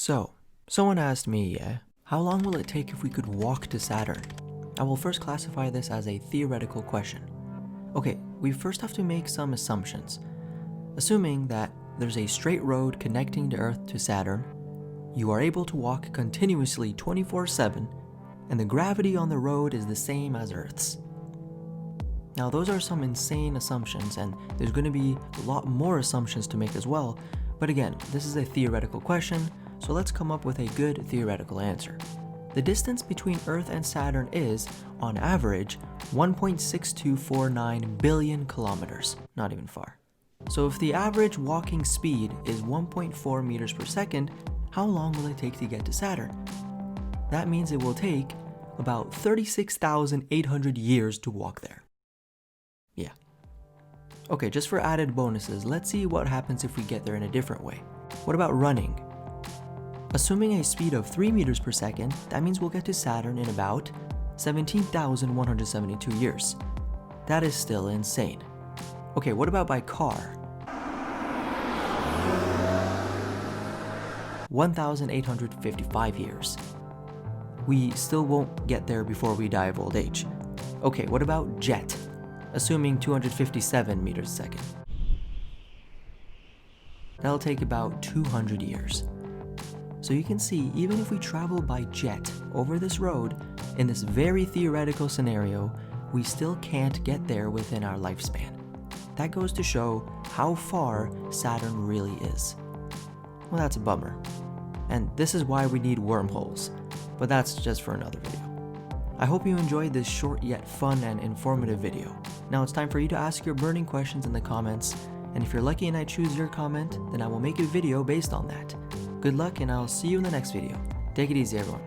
So, someone asked me, how long will it take if we could walk to Saturn? I will first classify this as a theoretical question. Okay, we first have to make some assumptions. Assuming that there's a straight road connecting the Earth to Saturn, you are able to walk continuously 24/7, and the gravity on the road is the same as Earth's. Now those are some insane assumptions, and there's going to be a lot more assumptions to make as well, but again, this is a theoretical question, so let's come up with a good theoretical answer. The distance between Earth and Saturn is, on average, 1.6249 billion kilometers, not even far. So if the average walking speed is 1.4 meters per second, how long will it take to get to Saturn? That means it will take about 36,800 years to walk there. Yeah. Okay, just for added bonuses, let's see what happens if we get there in a different way. What about running? Assuming a speed of 3 meters per second, that means we'll get to Saturn in about 17,172 years. That is still insane. Okay, what about by car? 1,855 years. We still won't get there before we die of old age. Okay, what about jet? Assuming 257 meters a second. That'll take about 200 years. So you can see, even if we travel by jet over this road, in this very theoretical scenario, we still can't get there within our lifespan. That goes to show how far Saturn really is. Well, that's a bummer. And this is why we need wormholes, but that's just for another video. I hope you enjoyed this short yet fun and informative video. Now it's time for you to ask your burning questions in the comments, and if you're lucky and I choose your comment, then I will make a video based on that. Good luck, and I'll see you in the next video. Take it easy, everyone.